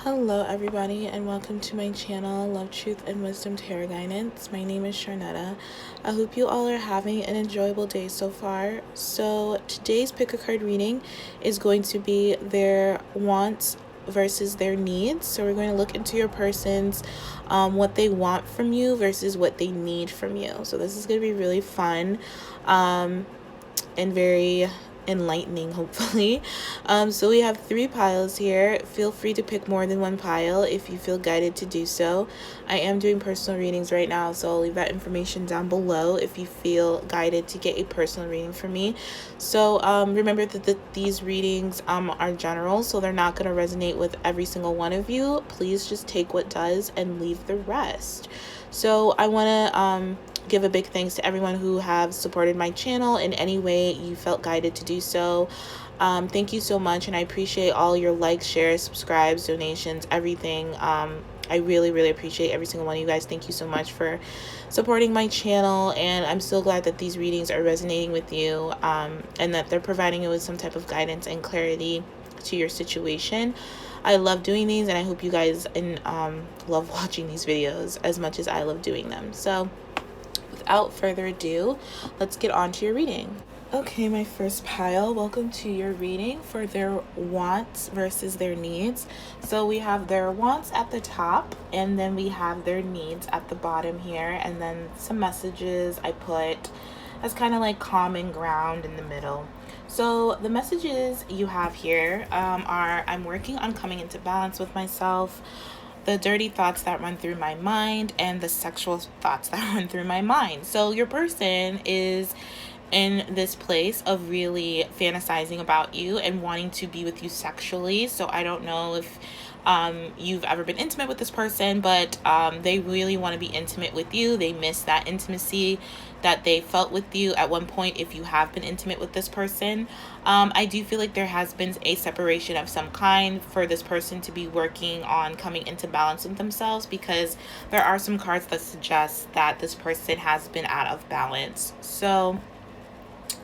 Hello everybody and welcome to my channel, Love, Truth, and Wisdom Tarot Guidance. My name is Sharnetta. I hope you all are having an enjoyable day so far. So today's pick a card reading is going to be their wants versus their needs. So we're going to look into your person's what they want from you versus what they need from you. So this is going to be really fun and very enlightening, hopefully. So we have 3 piles here. Feel free to pick more than 1 pile if you feel guided to do so. I am doing personal readings right now, so I'll leave that information down below if you feel guided to get a personal reading from me. So remember that these readings are general, so they're not going to resonate with every single one of you. Please just take what does and leave the rest. So I want to give a big thanks to everyone who have supported my channel in any way you felt guided to do so. Thank you so much, and I appreciate all your likes, shares, subscribes, donations, everything. I really appreciate every single one of you guys. Thank you so much for supporting my channel, and I'm so glad that these readings are resonating with you and that they're providing you with some type of guidance and clarity to your situation. I love doing these, and I hope you guys love watching these videos as much as I love doing them. So without further ado, let's get on to your reading. Okay, my first pile, welcome to your reading for their wants versus their needs. So we have their wants at the top, and then we have their needs at the bottom here, and then some messages I put as kind of like common ground in the middle. So the messages you have here are: I'm working on coming into balance with myself, the dirty thoughts that run through my mind, and the sexual thoughts that run through my mind. So your person is in this place of really fantasizing about you and wanting to be with you sexually. So I don't know if you've ever been intimate with this person, but they really want to be intimate with you. They miss that intimacy that they felt with you at one point if you have been intimate with this person. I do feel like there has been a separation of some kind for this person to be working on coming into balance with themselves, because there are some cards that suggest that this person has been out of balance. So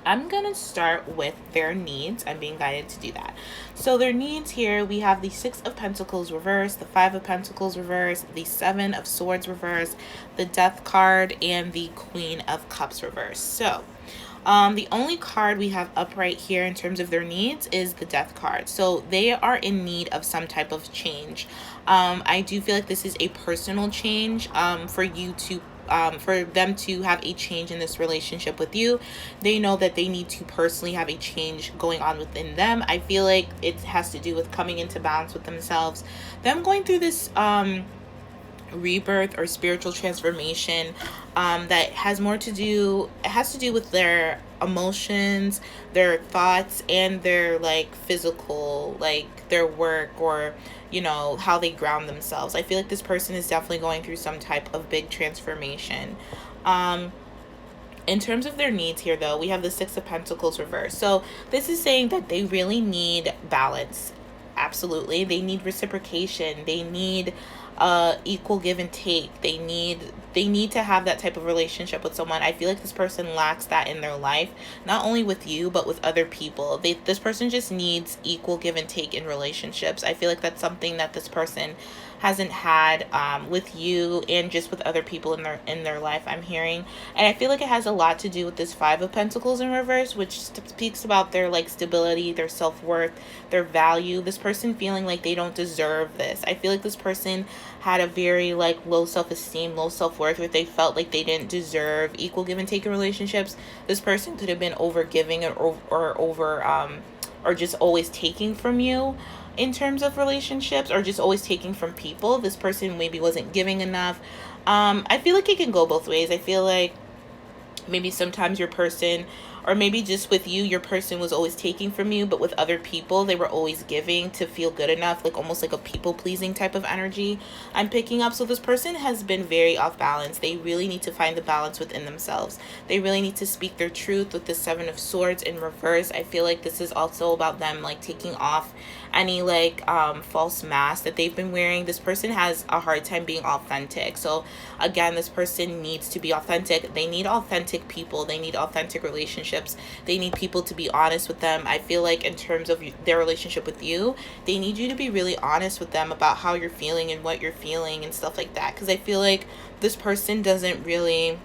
I'm going to start with their needs. I'm being guided to do that. So their needs here, we have the 6 of Pentacles reversed, the 5 of Pentacles reversed, the 7 of Swords reversed, the Death card, and the Queen of Cups reversed. So the only card we have upright here in terms of their needs is the Death card. So they are in need of some type of change. I do feel like this is a personal change for you to for them to have a change in this relationship with you. They know that they need to personally have a change going on within them. I feel like it has to do with coming into balance with themselves, them going through this rebirth or spiritual transformation that has more to do, it has to do with their emotions, their thoughts, and their like physical, like their work, or you know, how they ground themselves. I feel like this person is definitely going through some type of big transformation. In terms of their needs here, though, we have the 6 of Pentacles reversed. So this is saying that they really need balance. Absolutely. They need reciprocation. They need equal give and take. They need to have that type of relationship with someone. I feel like this person lacks that in their life, not only with you, but with other people. This person just needs equal give and take in relationships. I feel like that's something that this person hasn't had with you and just with other people in their life, I'm hearing. And I feel like it has a lot to do with this 5 of Pentacles in reverse, which speaks about their like stability, their self-worth, their value. This person feeling like they don't deserve this. I feel like this person had a very like low self-esteem, low self-worth, where they felt like they didn't deserve equal give and take in relationships. This person could have been over giving or just always taking from you in terms of relationships, or just always taking from people. This person maybe wasn't giving enough. I feel like it can go both ways. I feel like maybe sometimes your person, or maybe just with you, your person was always taking from you, but with other people, they were always giving to feel good enough, like almost like a people-pleasing type of energy I'm picking up. So this person has been very off balance. They really need to find the balance within themselves. They really need to speak their truth with the 7 of Swords in reverse. I feel like this is also about them like taking off any like false mask that they've been wearing. This person has a hard time being authentic. So again, this person needs to be authentic. They need authentic people. They need authentic relationships. They need people to be honest with them. I feel like in terms of their relationship with you, they need you to be really honest with them about how you're feeling and what you're feeling and stuff like that. Because I feel like this person doesn't really,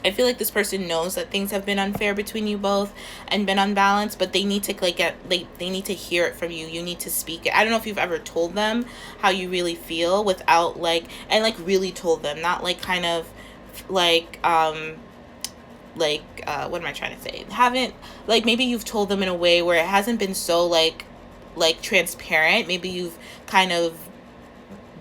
I feel like this person knows that things have been unfair between you both and been unbalanced, but they need to they need to hear it from you. You need to speak it. I don't know if you've ever told them how you really feel without really told them, not like kind of like what am I trying to say? Haven't, like, maybe you've told them in a way where it hasn't been so like transparent. Maybe you've kind of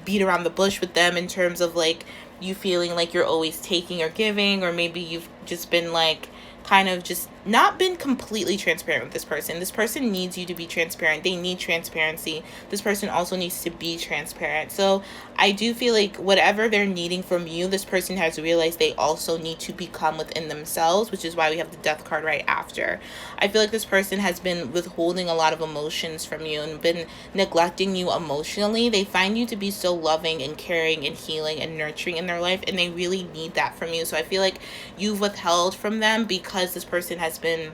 beat around the bush with them in terms of like you feeling like you're always taking or giving, or maybe you've just been like kind of just not been completely transparent with this person. This person needs you to be transparent. They need transparency. This person also needs to be transparent. So I do feel like whatever they're needing from you, this person has realized they also need to become within themselves, which is why we have the death card right after. I feel like this person has been withholding a lot of emotions from you and been neglecting you emotionally. They find you to be so loving and caring and healing and nurturing in their life, and they really need that from you. So I feel like you've withheld from them because this person has been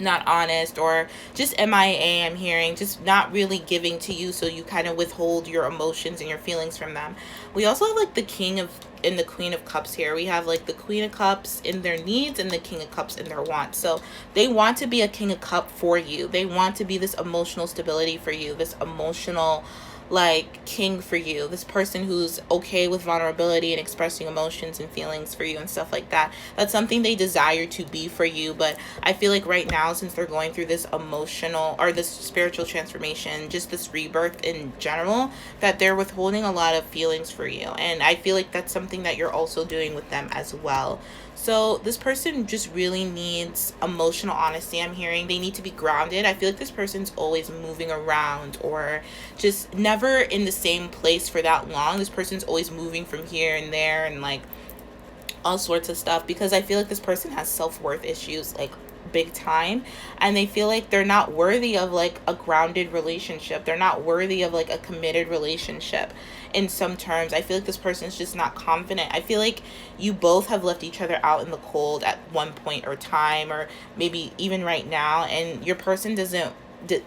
not honest, or just MIA, I'm hearing, just not really giving to you, so you kind of withhold your emotions and your feelings from them. We also have like the King of and the Queen of Cups here. We have like the Queen of Cups in their needs and the King of Cups in their wants. So they want to be a King of Cup for you. They want to be this emotional stability for you, this emotional like king for you, this person who's okay with vulnerability and expressing emotions and feelings for you and stuff like that. That's something they desire to be for you. But I feel like right now, since they're going through this emotional or this spiritual transformation, just this rebirth in general, that they're withholding a lot of feelings for you. And I feel like that's something that you're also doing with them as well. So this person just really needs emotional honesty, I'm hearing. They need to be grounded. I feel like this person's always moving around or just never in the same place for that long. This person's always moving from here and there and like all sorts of stuff, because I feel like this person has self-worth issues like big time, and they feel like they're not worthy of like a grounded relationship. They're not worthy of like a committed relationship in some terms. I feel like this person's just not confident. I feel like you both have left each other out in the cold at one point or time, or maybe even right now, and your person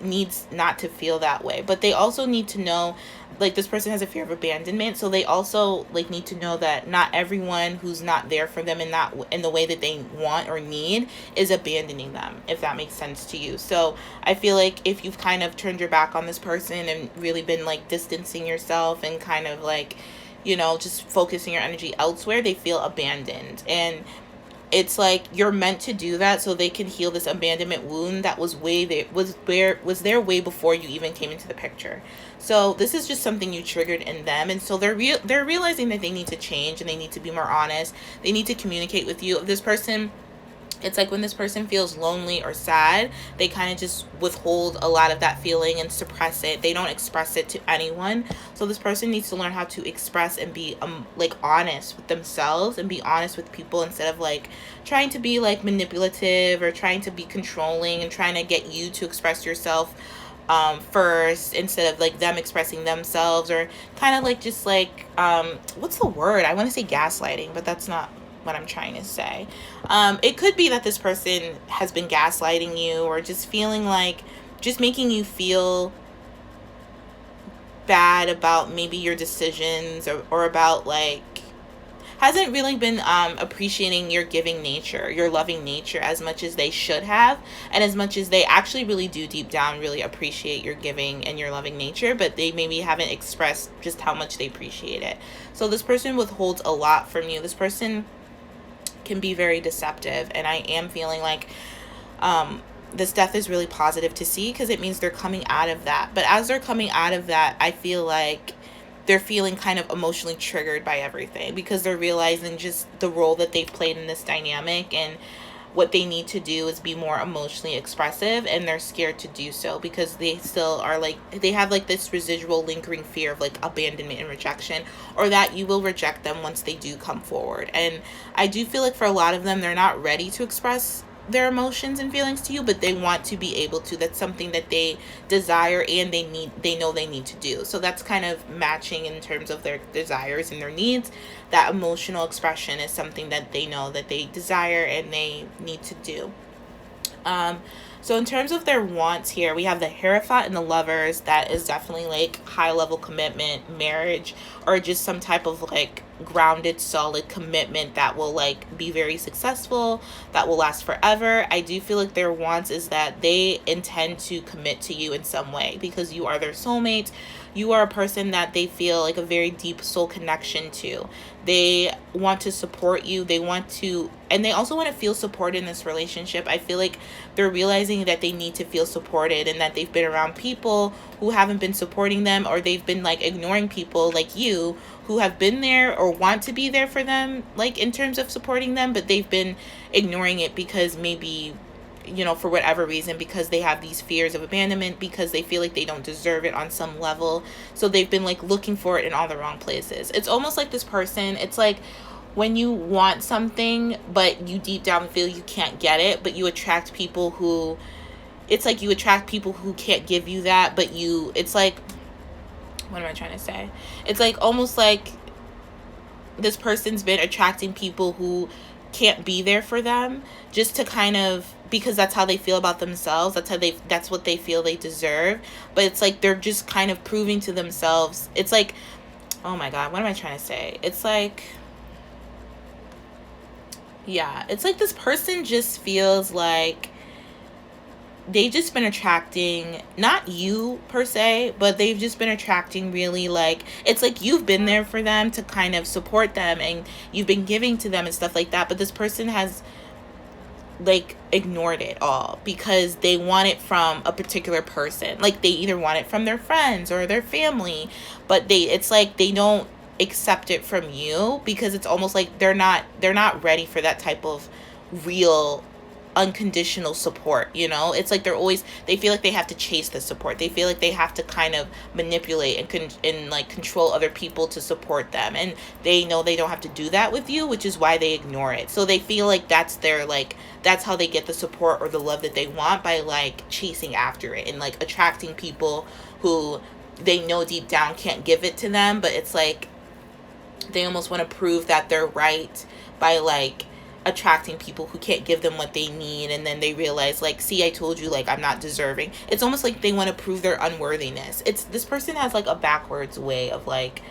needs not to feel that way. But they also need to know, like, this person has a fear of abandonment, so they also like need to know that not everyone who's not there for them in the way that they want or need is abandoning them, if that makes sense to you. So I feel like if you've kind of turned your back on this person and really been like distancing yourself and kind of like, you know, just focusing your energy elsewhere, they feel abandoned. And it's like you're meant to do that so they can heal this abandonment wound that was there way before you even came into the picture. So this is just something you triggered in them, and so they're realizing that they need to change and they need to be more honest. They need to communicate with you. If this person, it's like when this person feels lonely or sad, they kind of just withhold a lot of that feeling and suppress it. They don't express it to anyone. So this person needs to learn how to express and be like honest with themselves and be honest with people, instead of like trying to be like manipulative or trying to be controlling and trying to get you to express yourself first, instead of like them expressing themselves, or kind of like just like what's the word? I want to say gaslighting, but that's not what I'm trying to say. It could be that this person has been gaslighting you, or just feeling like, just making you feel bad about maybe your decisions, or about like, hasn't really been appreciating your giving nature, your loving nature, as much as they should have, and as much as they actually really do deep down really appreciate your giving and your loving nature, but they maybe haven't expressed just how much they appreciate it. So this person withholds a lot from you. This person can be very deceptive, and I am feeling like this death is really positive to see, because it means they're coming out of that. But as they're coming out of that, I feel like they're feeling kind of emotionally triggered by everything, because they're realizing just the role that they've played in this dynamic, and what they need to do is be more emotionally expressive, and they're scared to do so because they still are like, they have like this residual lingering fear of like abandonment and rejection, or that you will reject them once they do come forward. And I do feel like for a lot of them, they're not ready to express their emotions and feelings to you, but they want to be able to. That's something that they desire and they know they need to do. So that's kind of matching in terms of their desires and their needs. That emotional expression is something that they know that they desire and they need to do. So in terms of their wants here, we have the Hierophant and the Lovers. That is definitely like high level commitment, marriage, or just some type of like grounded, solid commitment that will like be very successful, that will last forever. I do feel like their wants is that they intend to commit to you in some way because you are their soulmate. You are a person that they feel like a very deep soul connection to. They want to support you. They want to, and they also want to feel supported in this relationship. I feel like they're realizing that they need to feel supported and that they've been around people who haven't been supporting them, or they've been like ignoring people like you who have been there or want to be there for them, like in terms of supporting them, but they've been ignoring it because maybe, you know, for whatever reason, because they have these fears of abandonment, because they feel like they don't deserve it on some level. So they've been like looking for it in all the wrong places. It's almost like this person, it's like when you want something, but you deep down feel you can't get it, but you attract people who, it's like you attract people who can't give you that, but you, it's like, what am I trying to say? It's like almost like this person's been attracting people who can't be there for them just to kind of, because that's how they feel about themselves. That's what they feel they deserve. But it's like they're just kind of proving to themselves. It's like, oh my God, what am I trying to say? It's like, yeah, it's like this person just feels like they've just been attracting, not you per se, but they've just been attracting really like, it's like you've been there for them to kind of support them and you've been giving to them and stuff like that. But this person has like ignored it all because they want it from a particular person. Like they either want it from their friends or their family, but it's like they don't accept it from you because it's almost like they're not ready for that type of real unconditional support. You know, it's like they feel like they have to chase the support. They feel like they have to kind of manipulate and like control other people to support them, and they know they don't have to do that with you, which is why they ignore it. So they feel like that's how they get the support or the love that they want, by like chasing after it and like attracting people who they know deep down can't give it to them, but it's like they almost want to prove that they're right by like attracting people who can't give them what they need, and then they realize like, see, I told you, like, I'm not deserving. It's almost like they want to prove their unworthiness. It's this person has like a backwards way of like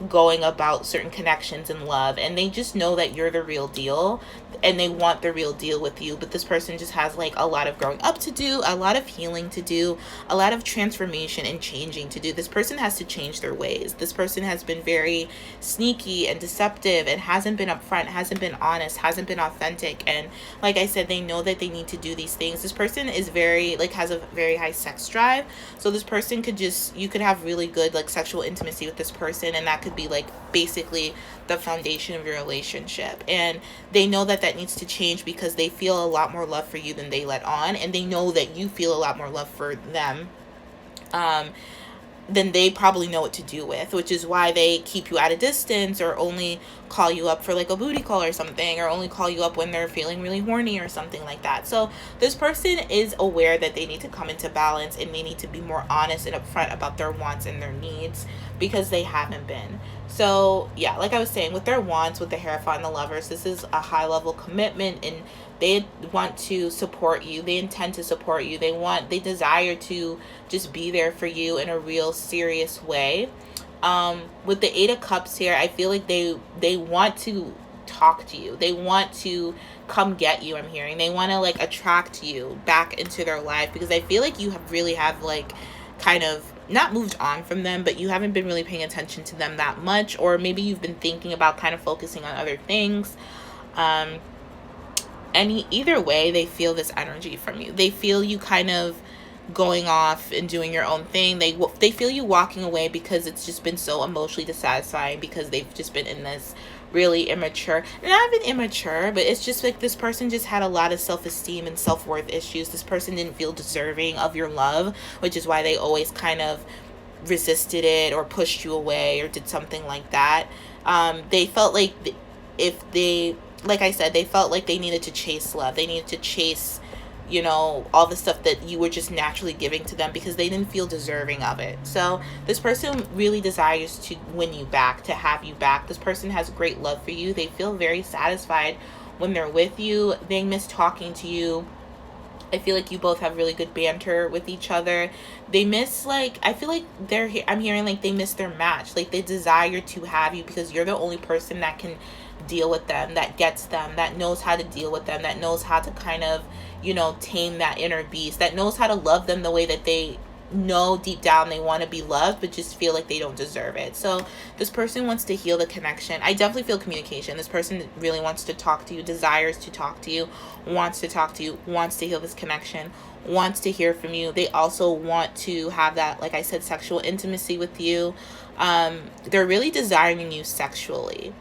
going about certain connections in love, and they just know that you're the real deal and they want the real deal with you. But this person just has like a lot of growing up to do, a lot of healing to do, a lot of transformation and changing to do. This person has to change their ways. This person has been very sneaky and deceptive and hasn't been upfront, hasn't been honest, hasn't been authentic. And like I said, they know that they need to do these things. This person is very like, has a very high sex drive. So this person you could have really good like sexual intimacy with this person, and that could be like basically the foundation of your relationship. And they know that needs to change because they feel a lot more love for you than they let on, and they know that you feel a lot more love for them than they probably know what to do with, which is why they keep you at a distance, or only call you up for like a booty call or something, or only call you up when they're feeling really horny or something like that. So this person is aware that they need to come into balance, and they need to be more honest and upfront about their wants and their needs, because they haven't been. So yeah, like I was saying, with their wants, with the Hierophant and the Lovers, this is a high level commitment, and they want to support you. They intend to support you. They desire to just be there for you in a real serious way. With the Eight of Cups here, I feel like they want to talk to you. They want to come get you, I'm hearing. They want to like attract you back into their life, because I feel like you really have like kind of not moved on from them, but you haven't been really paying attention to them that much, or maybe you've been thinking about kind of focusing on other things. Either way, they feel this energy from you. They feel you kind of going off and doing your own thing. They feel you walking away because it's just been so emotionally dissatisfying, because they've just been in this really immature, not even immature, but it's just like this person just had a lot of self-esteem and self-worth issues. This person didn't feel deserving of your love, which is why they always kind of resisted it or pushed you away or did something like that. They felt like if they like I said, they felt like they needed to chase love. They needed to chase, you know, all the stuff that you were just naturally giving to them because they didn't feel deserving of it. So this person really desires to win you back, to have you back. This person has great love for you. They feel very satisfied when they're with you. They miss talking to you. I feel like you both have really good banter with each other. They miss, like, I feel like I'm hearing like they miss their match. Like, they desire to have you because you're the only person that can deal with them, that gets them, that knows how to deal with them, that knows how to kind of, you know, tame that inner beast, that knows how to love them the way that they know deep down they want to be loved, but just feel like they don't deserve it. So this person wants to heal the connection. I definitely feel communication. This person really wants to talk to you, desires to talk to you, wants to talk to you, wants to heal this connection, wants to hear from you. They also want to have that, like I said, sexual intimacy with you. They're really desiring you sexually,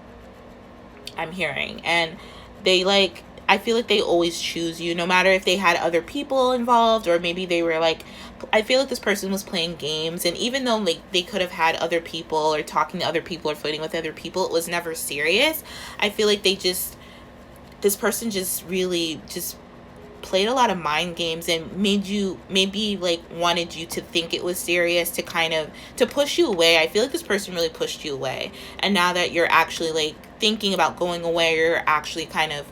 I'm hearing. And they, like, I feel like they always choose you, no matter if they had other people involved, or maybe they were like, I feel like this person was playing games, and even though like they could have had other people or talking to other people or flirting with other people, it was never serious. I feel like this person just really just played a lot of mind games and made you, maybe like wanted you to think it was serious, to kind of, to push you away. I feel like this person really pushed you away, and now that you're actually like thinking about going away, you're actually kind of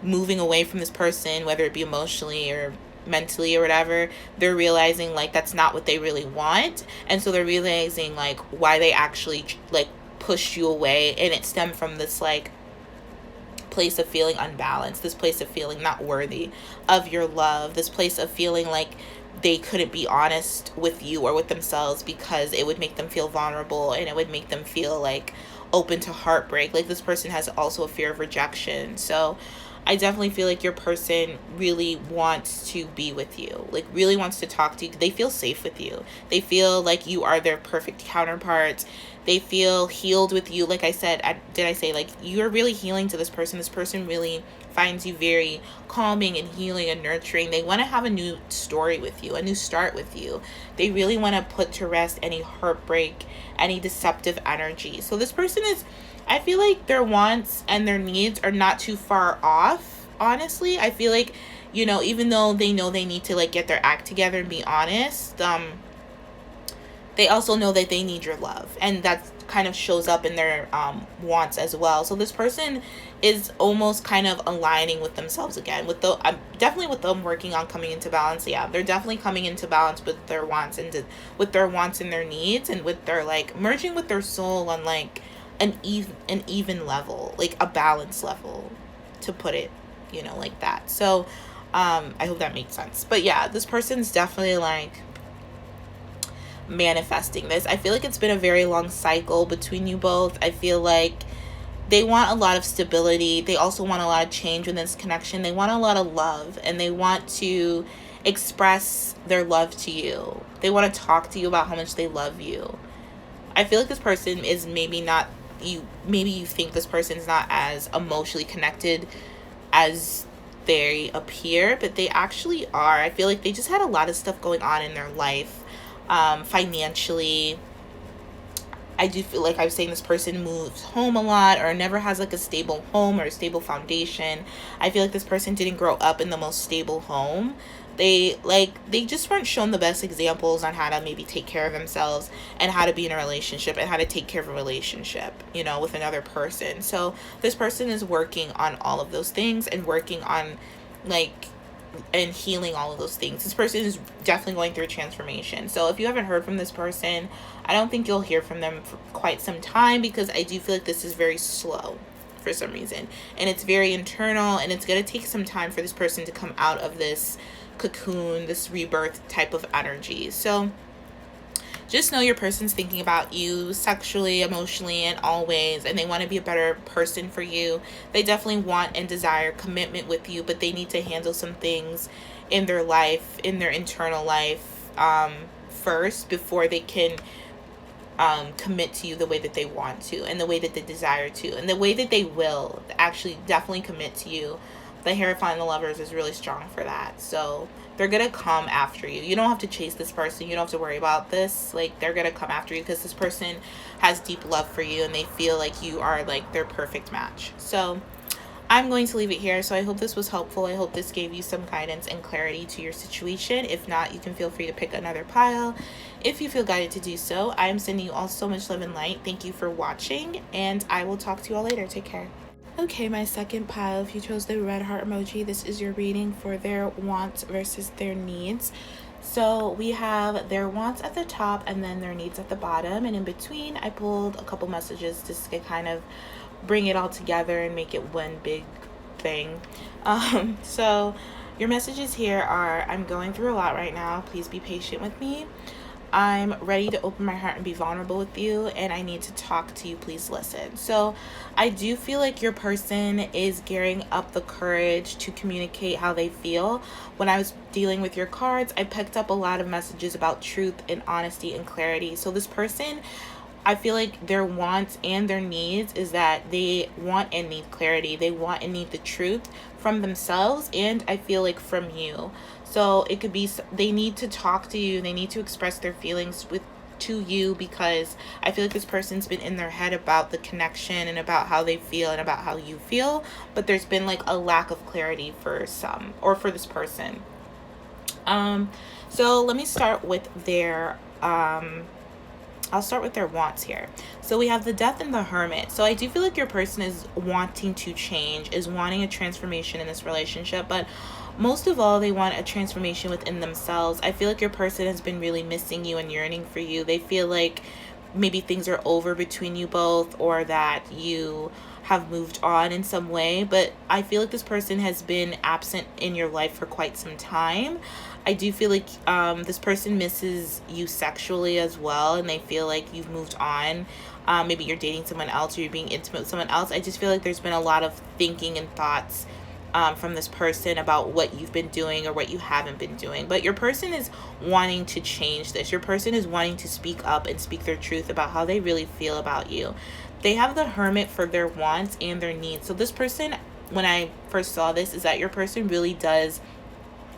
moving away from this person, whether it be emotionally or mentally or whatever, they're realizing like that's not what they really want. And so they're realizing like why they actually like pushed you away, and it stemmed from this like place of feeling unbalanced, this place of feeling not worthy of your love, this place of feeling like they couldn't be honest with you or with themselves because it would make them feel vulnerable, and it would make them feel like open to heartbreak. Like, this person has also a fear of rejection. So I definitely feel like your person really wants to be with you, like really wants to talk to you. They feel safe with you. They feel like you are their perfect counterpart. They feel healed with you. Like I said, did I say like you're really healing to this person? This person really finds you very calming and healing and nurturing. They want to have a new story with you, a new start with you. They really want to put to rest any heartbreak, any deceptive energy. So this person is, I feel like their wants and their needs are not too far off, honestly. I feel like, you know, even though they know they need to like get their act together and be honest, they also know that they need your love, and that kind of shows up in their wants as well. So this person is almost kind of aligning with themselves again, with the definitely with them working on coming into balance. Yeah, they're definitely coming into balance with their wants and with their wants and their needs, and with their like merging with their soul on like an even level, like a balance level, to put it, you know, like that. So I hope that makes sense. But yeah, this person's definitely like manifesting this. I feel like it's been a very long cycle between you both. I feel like they want a lot of stability. They also want a lot of change within this connection. They want a lot of love, and they want to express their love to you. They want to talk to you about how much they love you. I feel like this person is maybe you think this person's not as emotionally connected as they appear, but they actually are. I feel like they just had a lot of stuff going on in their life. Financially, I do feel like I was saying this person moves home a lot, or never has like a stable home or a stable foundation. I feel like this person didn't grow up in the most stable home. They just weren't shown the best examples on how to maybe take care of themselves, and how to be in a relationship, and how to take care of a relationship, you know, with another person. So this person is working on all of those things, and working on like and healing all of those things. This person is definitely going through a transformation. So if you haven't heard from this person, I don't think you'll hear from them for quite some time, because I do feel like this is very slow for some reason, and it's very internal, and it's going to take some time for this person to come out of this cocoon, this rebirth type of energy. So just know your person's thinking about you sexually, emotionally, and all ways, and they want to be a better person for you. They definitely want and desire commitment with you, but they need to handle some things in their life, in their internal life, first, before they can commit to you the way that they want to, and the way that they desire to, and the way that they will actually definitely commit to you. The Hierophant and the Lovers is really strong for that. So they're going to come after you. You don't have to chase this person. You don't have to worry about this. Like, they're going to come after you, because this person has deep love for you, and they feel like you are like their perfect match. So I'm going to leave it here. So I hope this was helpful. I hope this gave you some guidance and clarity to your situation. If not, you can feel free to pick another pile if you feel guided to do so. I am sending you all so much love and light. Thank you for watching, and I will talk to you all later. Take care. Okay, my second pile, if you chose the red heart emoji, this is your reading for their wants versus their needs. So we have their wants at the top and then their needs at the bottom, and in between I pulled a couple messages just to kind of bring it all together and make it one big thing. So your messages here are: I'm going through a lot right now, please be patient with me. I'm ready to open my heart and be vulnerable with you, and I need to talk to you, please listen. So I do feel like your person is gearing up the courage to communicate how they feel. When I was dealing with your cards, I picked up a lot of messages about truth and honesty and clarity. So this person, I feel like their wants and their needs is that they want and need clarity. They want and need the truth from themselves, and I feel like from you. So it could be they need to talk to you. They need to express their feelings to you, because I feel like this person's been in their head about the connection and about how they feel and about how you feel, but there's been like a lack of clarity for some, or for this person. So let me start with their I'll start with their wants here. So we have the Death and the Hermit. So I do feel like your person is wanting to change, is wanting a transformation in this relationship, but most of all, they want a transformation within themselves. I feel like your person has been really missing you and yearning for you. They feel like maybe things are over between you both, or that you have moved on in some way, but I feel like this person has been absent in your life for quite some time. I do feel like this person misses you sexually as well, and they feel like you've moved on. Maybe you're dating someone else, or you're being intimate with someone else. I just feel like there's been a lot of thinking and thoughts from this person about what you've been doing or what you haven't been doing. But your person is wanting to change this. Your person is wanting to speak up and speak their truth about how they really feel about you. They have the Hermit for their wants and their needs. So this person, when I first saw this, is that your person really does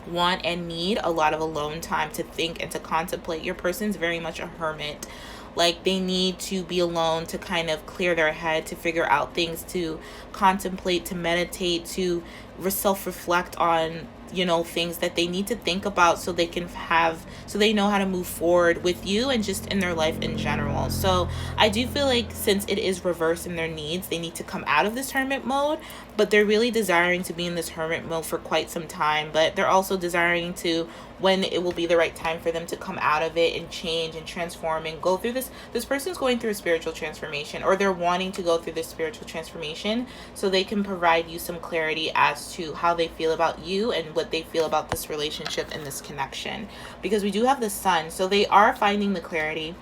want and need a lot of alone time to think and to contemplate. Your person's very much a hermit. Like, they need to be alone to kind of clear their head, to figure out things, to contemplate, to meditate, to self-reflect on, you know, things that they need to think about, so they can have, so they know how to move forward with you and just in their life in general. So I do feel like since it is reversed in their needs, they need to come out of this hermit mode, but they're really desiring to be in this hermit mode for quite some time. But they're also desiring to, when it will be the right time for them to come out of it and change and transform and go through this person's going through a spiritual transformation, or they're wanting to go through this spiritual transformation so they can provide you some clarity as to how they feel about you and what they feel about this relationship and this connection. Because we do have the Sun, so they are finding the clarity,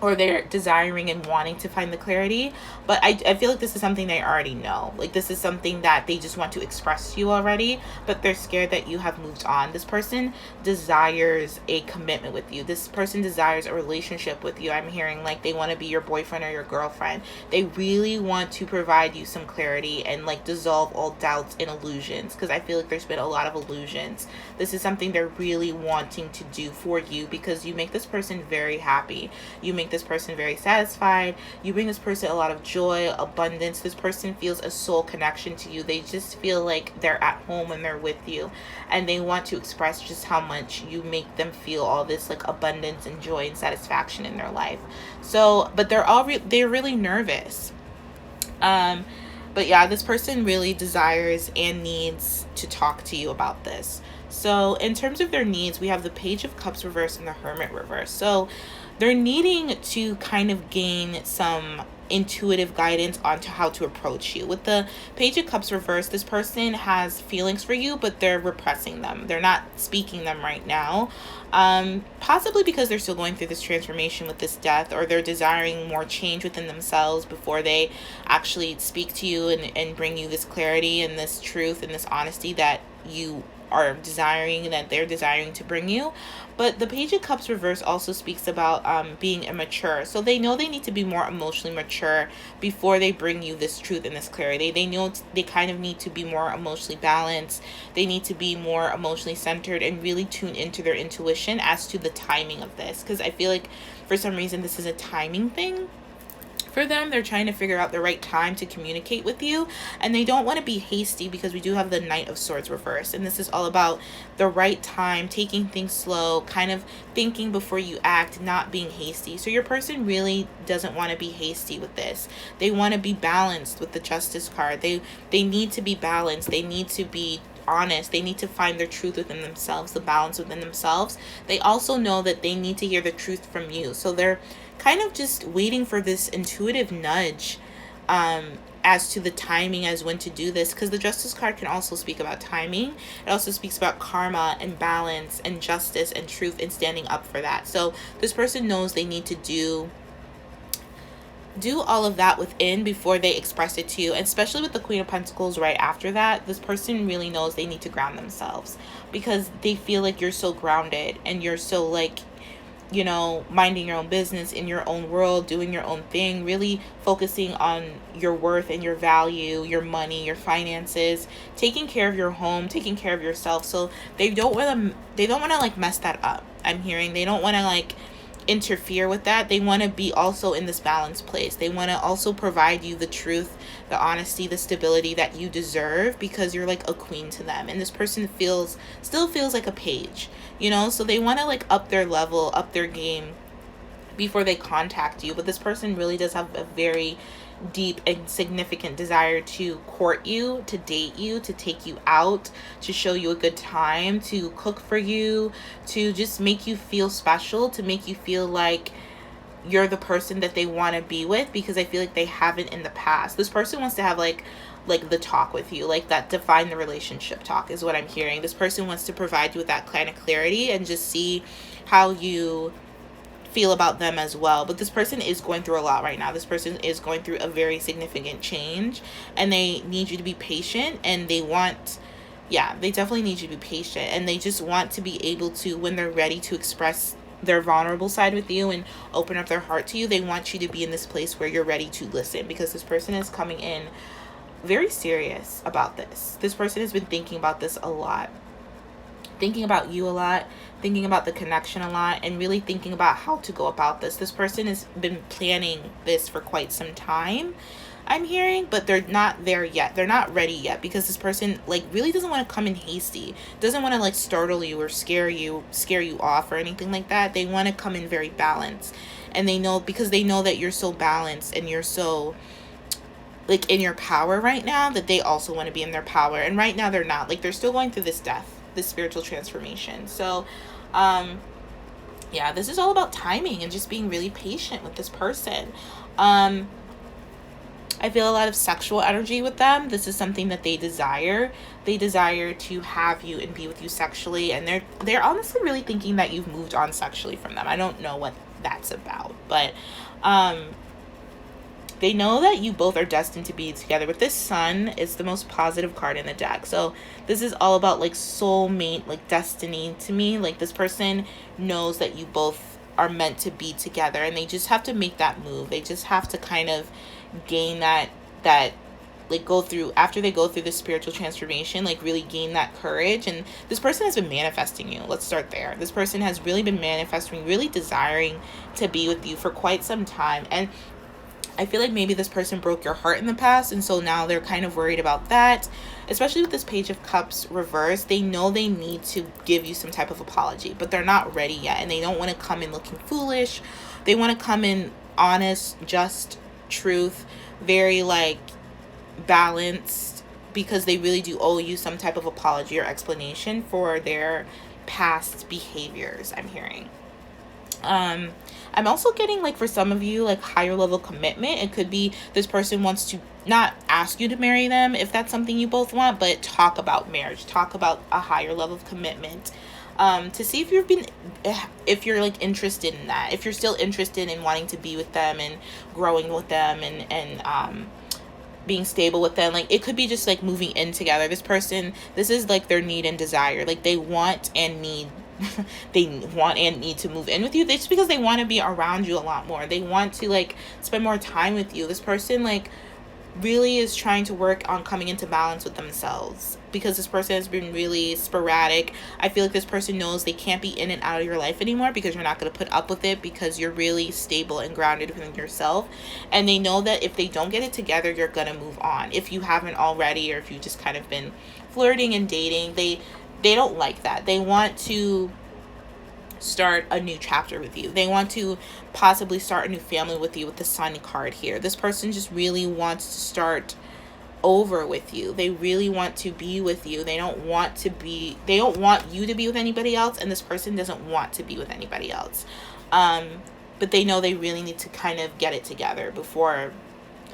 or they're desiring and wanting to find the clarity, but I feel like this is something they already know. Like, this is something that they just want to express to you already, but they're scared that you have moved on. This person desires a commitment with you. This person desires a relationship with you. I'm hearing like they want to be your boyfriend or your girlfriend. They really want to provide you some clarity and like dissolve all doubts and illusions, because I feel like there's been a lot of illusions. This is something they're really wanting to do for you, because you make this person very happy. You make this person very satisfied. You bring this person a lot of joy, abundance. This person feels a soul connection to you. They just feel like they're at home when they're with you, and they want to express just how much you make them feel all this like abundance and joy and satisfaction in their life. So, but they're really nervous. But yeah, this person really desires and needs to talk to you about this. So in terms of their needs, we have the Page of Cups reverse and the Hermit reverse. So they're needing to kind of gain some intuitive guidance onto how to approach you. With the Page of Cups reverse, this person has feelings for you, but they're repressing them. They're not speaking them right now. Possibly because they're still going through this transformation with this death, or they're desiring more change within themselves before they actually speak to you and bring you this clarity and this truth and this honesty that you are desiring, that they're desiring to bring you. But the Page of Cups reverse also speaks about being immature. So they know they need to be more emotionally mature before they bring you this truth and this clarity. They know they kind of need to be more emotionally balanced. They need to be more emotionally centered and really tune into their intuition as to the timing of this, because I feel like for some reason this is a timing thing. for them. They're trying to figure out the right time to communicate with you, and they don't want to be hasty because we do have the Knight of Swords reversed, and this is all about the right time, taking things slow, kind of thinking before you act, not being hasty. So your person really doesn't want to be hasty with this. They want to be balanced with the Justice card. They need to be balanced. They need to be honest. They need to find their truth within themselves, the balance within themselves. They also know that they need to hear the truth from you. So they're kind of just waiting for this intuitive nudge as to the timing as when to do this, because the Justice card can also speak about timing. It also speaks about karma and balance and justice and truth and standing up for that. So this person knows they need to do all of that within before they express it to you, and especially with the Queen of Pentacles right after that, this person really knows they need to ground themselves, because they feel like you're so grounded and you're so like, you know, minding your own business in your own world, doing your own thing, really focusing on your worth and your value, your money, your finances, taking care of your home, taking care of yourself. So they don't want to like mess that up. I'm hearing they don't want to like interfere with that. They want to be also in this balanced place. They want to also provide you the truth, the honesty, the stability that you deserve, because you're like a queen to them, and this person still feels like a page, you know. So they want to like up their level, up their game before they contact you. But this person really does have a very deep and significant desire to court you, to date you, to take you out, to show you a good time, to cook for you, to just make you feel special, to make you feel like you're the person that they want to be with, because I feel like they haven't in the past. This person wants to have like the talk with you, like that define the relationship talk is what I'm hearing. This person wants to provide you with that kind of clarity and just see how you feel about them as well. But this person is going through a lot right now. This person is going through a very significant change, and they need you to be patient, and they definitely need you to be patient, and they just want to be able to, when they're ready to express their vulnerable side with you and open up their heart to you, they want you to be in this place where you're ready to listen, because this person is coming in very serious about this. This person has been thinking about this a lot, thinking about you a lot, thinking about the connection a lot, and really thinking about how to go about this. This person has been planning this for quite some time, I'm hearing, but they're not there yet. They're not ready yet, because this person like really doesn't want to come in hasty, doesn't want to like startle you or scare you off or anything like that. They want to come in very balanced, and they know, because they know that you're so balanced and you're so like in your power right now, that they also want to be in their power. And right now they're not. Like, they're still going through this death, this spiritual transformation. So yeah, this is all about timing and just being really patient with this person. I feel a lot of sexual energy with them. This is something that they desire. They desire to have you and be with you sexually, and they're honestly really thinking that you've moved on sexually from them. I don't know what that's about, but they know that you both are destined to be together. With this Sun, it's the most positive card in the deck. So this is all about like soulmate, like destiny to me. Like, this person knows that you both are meant to be together, and they just have to make that move. They just have to kind of gain that like after they go through the spiritual transformation, like really gain that courage. And this person has been manifesting you. Let's start there. This person has really been manifesting, really desiring to be with you for quite some time. And I feel like maybe this person broke your heart in the past, and so now they're kind of worried about that, especially with this Page of Cups reversed. They know they need to give you some type of apology, but they're not ready yet, and they don't want to come in looking foolish. They want to come in honest, just, truth, very like balanced, because they really do owe you some type of apology or explanation for their past behaviors, I'm hearing. I'm also getting, like, for some of you, like, higher level commitment. It could be this person wants to not ask you to marry them if that's something you both want, but talk about marriage, talk about a higher level of commitment, to see if you're like interested in that, if you're still interested in wanting to be with them and growing with them and being stable with them. Like, it could be just like moving in together. This person, this is like their need and desire. Like, they want and need to move in with you. It's because they want to be around you a lot more. They want to like spend more time with you. This person like really is trying to work on coming into balance with themselves, because this person has been really sporadic. I feel like this person knows they can't be in and out of your life anymore because you're not going to put up with it, because you're really stable and grounded within yourself. And they know that if they don't get it together, you're going to move on. If you haven't already, or if you've just kind of been flirting and dating, they don't like that. They want to start a new chapter with you. They want to possibly start a new family with you with the Sun card here. This person just really wants to start over with you. They really want to be with you. They don't want you to be with anybody else, and this person doesn't want to be with anybody else. But they know they really need to kind of get it together before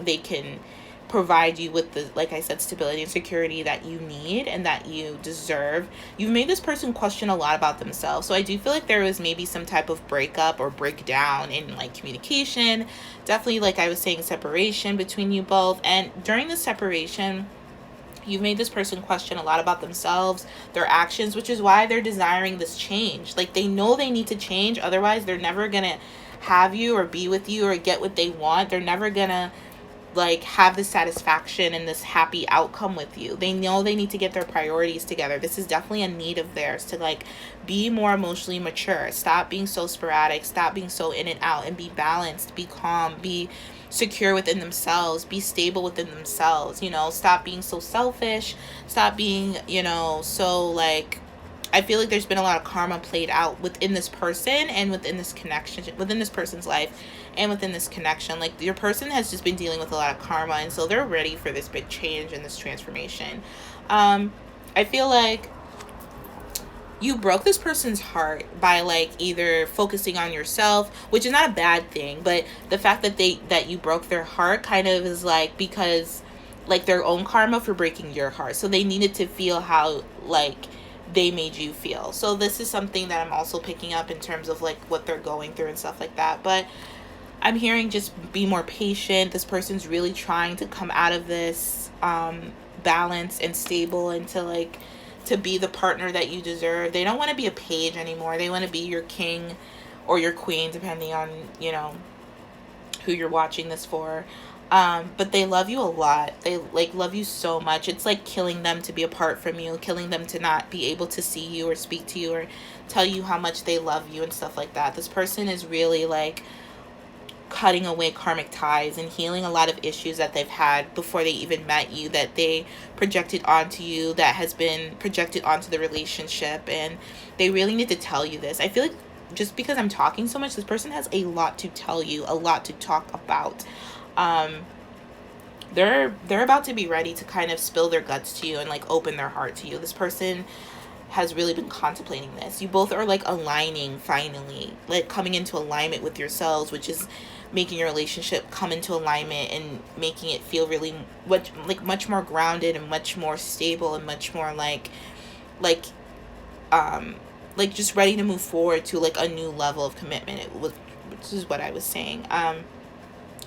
they can provide you with the, like I said, stability and security that you need and that you deserve. You've made this person question a lot about themselves. So I do feel like there was maybe some type of breakup or breakdown in like communication. Definitely, like I was saying, separation between you both. And during the separation, you've made this person question a lot about themselves, their actions, which is why they're desiring this change. Like, they know they need to change. Otherwise, they're never going to have you or be with you or get what they want. They're never going to like have the satisfaction and this happy outcome with you. They know they need to get their priorities together. This is definitely a need of theirs to like be more emotionally mature. Stop being so sporadic. Stop being so in and out, and be balanced, be calm, be secure within themselves, be stable within themselves. You know, stop being so selfish. Stop being, you know, so like, I feel like there's been a lot of karma played out within this person and within this connection, within this person's life and within this connection. Like, your person has just been dealing with a lot of karma, and so they're ready for this big change and this transformation. I feel like you broke this person's heart by like either focusing on yourself, which is not a bad thing, but the fact that you broke their heart kind of is like because like their own karma for breaking your heart. So they needed to feel how like they made you feel. So this is something that I'm also picking up in terms of like what they're going through and stuff like that. But I'm hearing just be more patient. This person's really trying to come out of this balanced and stable and to be the partner that you deserve. They don't want to be a page anymore. They want to be your king or your queen, depending on, you know, who you're watching this for. But they love you a lot. They like love you so much. It's like killing them to be apart from you, killing them to not be able to see you or speak to you or tell you how much they love you and stuff like that. This person is really like cutting away karmic ties and healing a lot of issues that they've had before they even met you, that they projected onto you, that has been projected onto the relationship, and they really need to tell you this. I feel like just because I'm talking so much, this person has a lot to tell you, a lot to talk about. They're about to be ready to kind of spill their guts to you and like open their heart to you. This person has really been contemplating this. You both are like aligning finally, like coming into alignment with yourselves, which is making your relationship come into alignment and making it feel really much more grounded and much more stable and much more like just ready to move forward to like a new level of commitment. Which is what I was saying.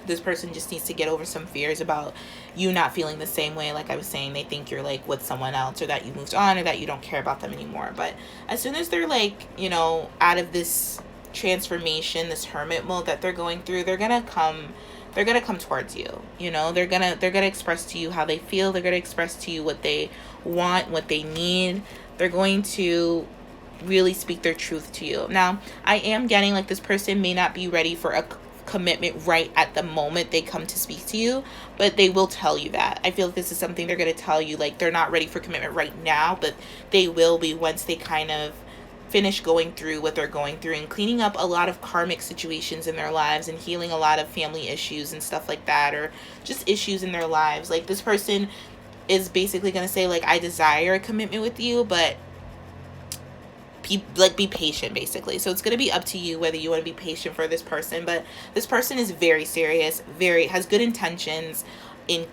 This person just needs to get over some fears about you not feeling the same way. Like I was saying, they think you're like with someone else, or that you moved on, or that you don't care about them anymore. But as soon as they're like, you know, out of this transformation, this hermit mode that they're going through, they're gonna come towards you. You know, they're gonna express to you how they feel. They're gonna express to you what they want, what they need. They're going to really speak their truth to you. Now, I am getting like this person may not be ready for a commitment right at the moment they come to speak to you, but they will tell you that. I feel like this is something they're going to tell you, like they're not ready for commitment right now, but they will be once they kind of finish going through what they're going through and cleaning up a lot of karmic situations in their lives and healing a lot of family issues and stuff like that, or just issues in their lives. Like this person is basically going to say like, I desire a commitment with you, but be patient, basically. So it's going to be up to you whether you want to be patient for this person. But this person is very serious, has good intentions in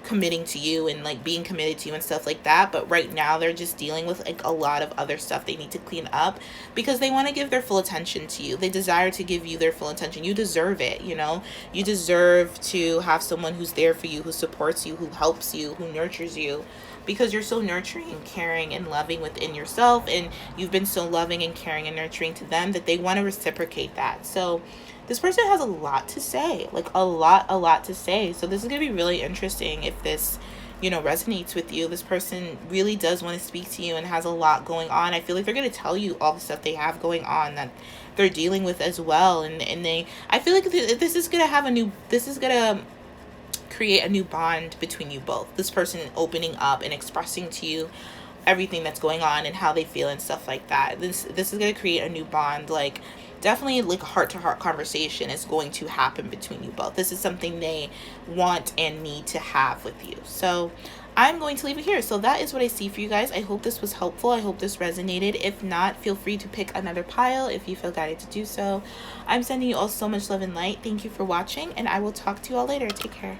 committing to you and like being committed to you and stuff like that. But right now they're just dealing with like a lot of other stuff they need to clean up, because they want to give their full attention to you. They desire to give you their full attention. You deserve it. You know, you deserve to have someone who's there for you, who supports you, who helps you, who nurtures you, because you're so nurturing and caring and loving within yourself, and you've been so loving and caring and nurturing to them that they want to reciprocate that. So this person has a lot to say, like a lot to say. So this is going to be really interesting if this, you know, resonates with you. This person really does want to speak to you and has a lot going on. I feel like they're going to tell you all the stuff they have going on that they're dealing with as well. And I feel like this is going to create a new bond between you both. This person opening up and expressing to you everything that's going on and how they feel and stuff like that. This is going to create a new bond. Like, definitely like a heart-to-heart conversation is going to happen between you both. This is something they want and need to have with you. So I'm going to leave it here. So that is what I see for you guys. I hope this was helpful. I hope this resonated. If not, feel free to pick another pile if you feel guided to do so. I'm sending you all so much love and light. Thank you for watching, and I will talk to you all later. Take care.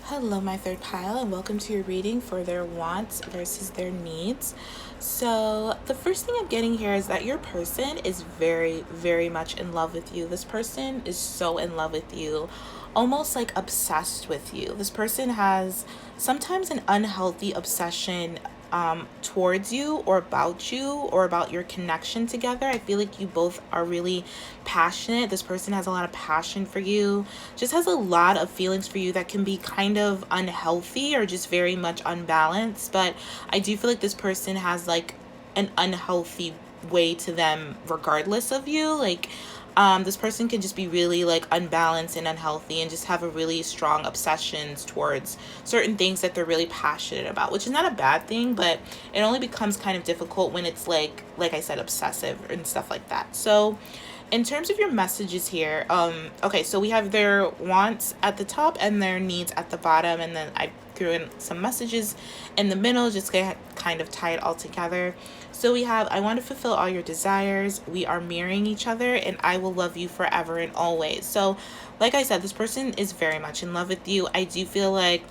Hello, my third pile, and welcome to your reading for their wants versus their needs. So the first thing I'm getting here is that your person is very, very much in love with you. This person is so in love with you, almost like obsessed with you. This person has sometimes an unhealthy obsession towards you or about your connection together. I feel like you both are really passionate. This person has a lot of passion for you, just has a lot of feelings for you that can be kind of unhealthy or just very much unbalanced. But I do feel like this person has like an unhealthy way to them regardless of you. Like, this person can just be really like unbalanced and unhealthy and just have a really strong obsessions towards certain things that they're really passionate about, which is not a bad thing, but it only becomes kind of difficult when it's like I said, obsessive and stuff like that. So in terms of your messages here, okay, so we have their wants at the top and their needs at the bottom, and then I threw in some messages in the middle just to kind of tie it all together. So we have, I want to fulfill all your desires, we are mirroring each other, and I will love you forever and always. So like I said, this person is very much in love with you. I do feel like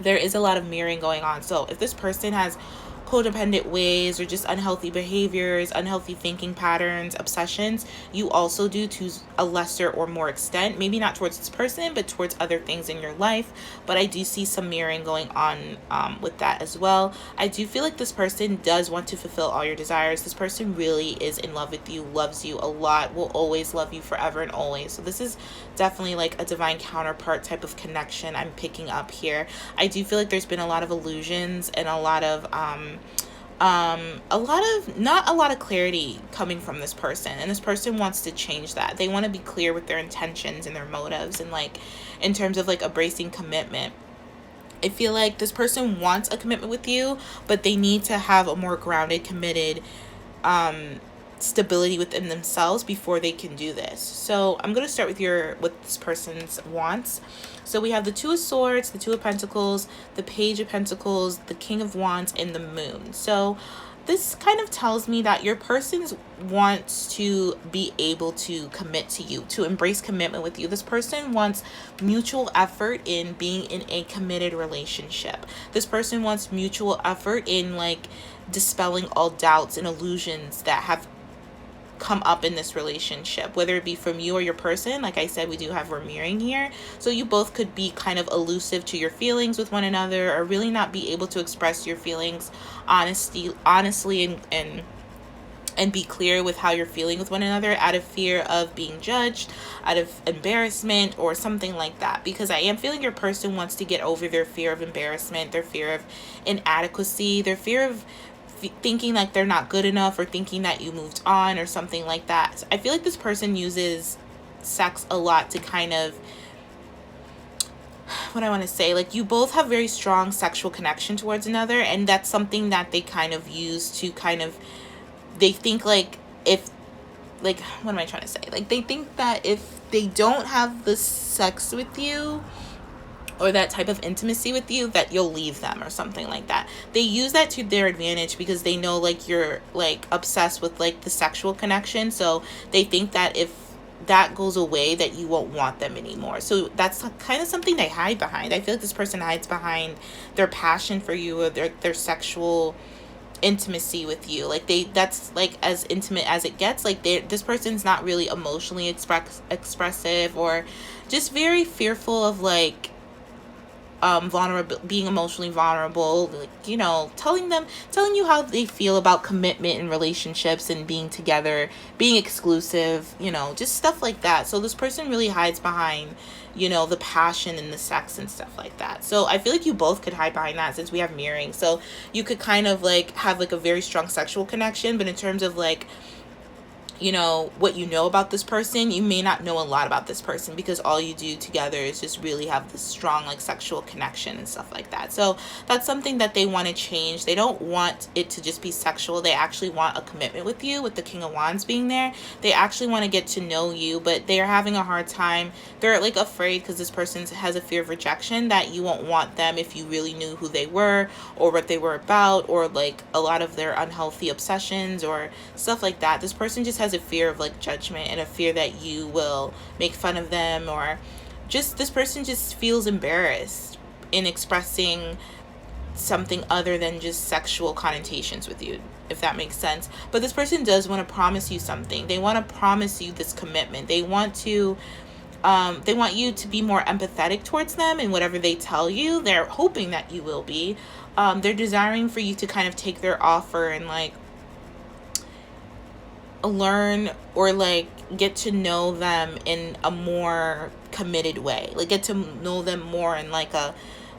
there is a lot of mirroring going on. So if this person has codependent ways or just unhealthy behaviors, unhealthy thinking patterns, obsessions, you also do to a lesser or more extent, maybe not towards this person, but towards other things in your life. But I do see some mirroring going on with that as well. I do feel like this person does want to fulfill all your desires. This person really is in love with you, loves you a lot, will always love you forever and always. So this is definitely like a divine counterpart type of connection I'm picking up here. I do feel like there's been a lot of illusions and a lot of not a lot of clarity coming from this person, and this person wants to change that. They want to be clear with their intentions and their motives, and like in terms of like embracing commitment. I feel like this person wants a commitment with you, but they need to have a more grounded, committed stability within themselves before they can do this. So I'm going to start with this person's wants. So we have the Two of Swords, the Two of Pentacles, the Page of Pentacles, the King of Wands, and the Moon. So this kind of tells me that your person wants to be able to commit to you, to embrace commitment with you. This person wants mutual effort in being in a committed relationship. This person wants mutual effort in like dispelling all doubts and illusions that have come up in this relationship, whether it be from you or your person. Like I said, we do have mirroring here, so you both could be kind of elusive to your feelings with one another, or really not be able to express your feelings honestly and be clear with how you're feeling with one another out of fear of being judged, out of embarrassment or something like that. Because I am feeling your person wants to get over their fear of embarrassment, their fear of inadequacy, their fear of thinking like they're not good enough, or thinking that you moved on or something like that. So I feel like this person uses sex a lot to kind of, what I want to say, like you both have very strong sexual connection towards another, and that's something that they kind of use to kind of, they think like if, like, what am I trying to say? Like they think that if they don't have the sex with you or that type of intimacy with you, that you'll leave them or something like that. They use that to their advantage because they know like you're like obsessed with like the sexual connection. So they think that if that goes away, that you won't want them anymore. So that's kind of something they hide behind. I feel like this person hides behind their passion for you or their sexual intimacy with you. Like that's like as intimate as it gets. Like this person's not really emotionally expressive, or just very fearful of like vulnerable, being emotionally vulnerable, like, you know, telling you how they feel about commitment in relationships and being together, being exclusive, you know, just stuff like that. So this person really hides behind, you know, the passion and the sex and stuff like that. So I feel like you both could hide behind that, since we have mirroring. So you could kind of like have like a very strong sexual connection, but in terms of like, you know, what you know about this person, you may not know a lot about this person, because all you do together is just really have this strong like sexual connection and stuff like that. So that's something that they want to change. They don't want it to just be sexual. They actually want a commitment with you, with the King of Wands being there. They actually want to get to know you, but they are having a hard time. They're like afraid, because this person has a fear of rejection, that you won't want them if you really knew who they were or what they were about, or like a lot of their unhealthy obsessions or stuff like that. This person just has a fear of like judgment, and a fear that you will make fun of them, or just this person just feels embarrassed in expressing something other than just sexual connotations with you, if that makes sense. But this person does want to promise you something. They want to promise you this commitment. They want you to be more empathetic towards them, and whatever they tell you, they're hoping that you will be. They're desiring for you to kind of take their offer and like learn, or like get to know them in a more committed way, like get to know them more in like a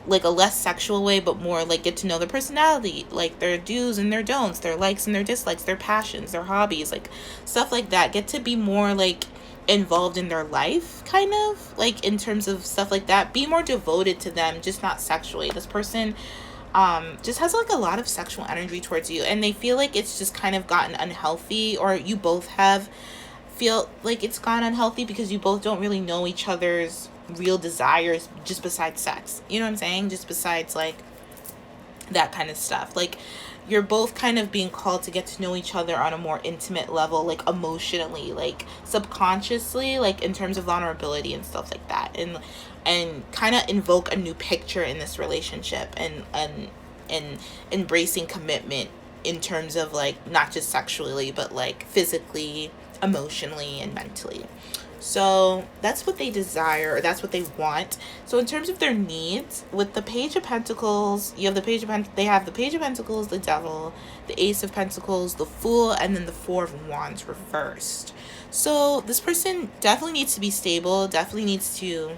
less sexual way, but more like get to know their personality, like their do's and their don'ts, their likes and their dislikes, their passions, their hobbies, like stuff like that. Get to be more like involved in their life, kind of like in terms of stuff like that. Be more devoted to them, just not sexually. This person just has like a lot of sexual energy towards you, and they feel like it's just kind of gotten unhealthy, or you both have feel like it's gone unhealthy, because you both don't really know each other's real desires, just besides sex, you know what I'm saying, just besides like that kind of stuff. Like you're both kind of being called to get to know each other on a more intimate level, like emotionally, like subconsciously, like in terms of vulnerability and stuff like that, and kind of invoke a new picture in this relationship, and embracing commitment in terms of like not just sexually, but like physically, emotionally, and mentally. So that's what they desire, or that's what they want. So in terms of their needs, with the Page of Pentacles, you have they have the Page of Pentacles, the Devil, the Ace of Pentacles, the Fool, and then the Four of Wands reversed. So this person definitely needs to be stable, definitely needs to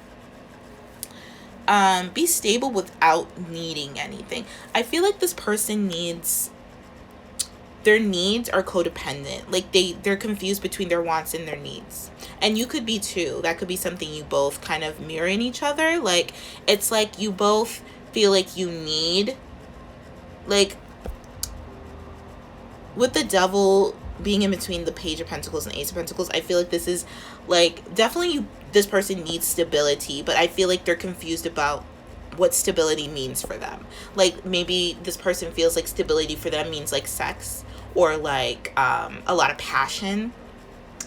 be stable without needing anything. I feel like this person their needs are codependent. Like they're confused between their wants and their needs. And you could be too. That could be something you both kind of mirror in each other. Like it's like you both feel like you need, like with the Devil being in between the Page of Pentacles and Ace of Pentacles, I feel like this is like definitely this person needs stability, but I feel like they're confused about what stability means for them. Like maybe this person feels like stability for them means like sex, or like a lot of passion,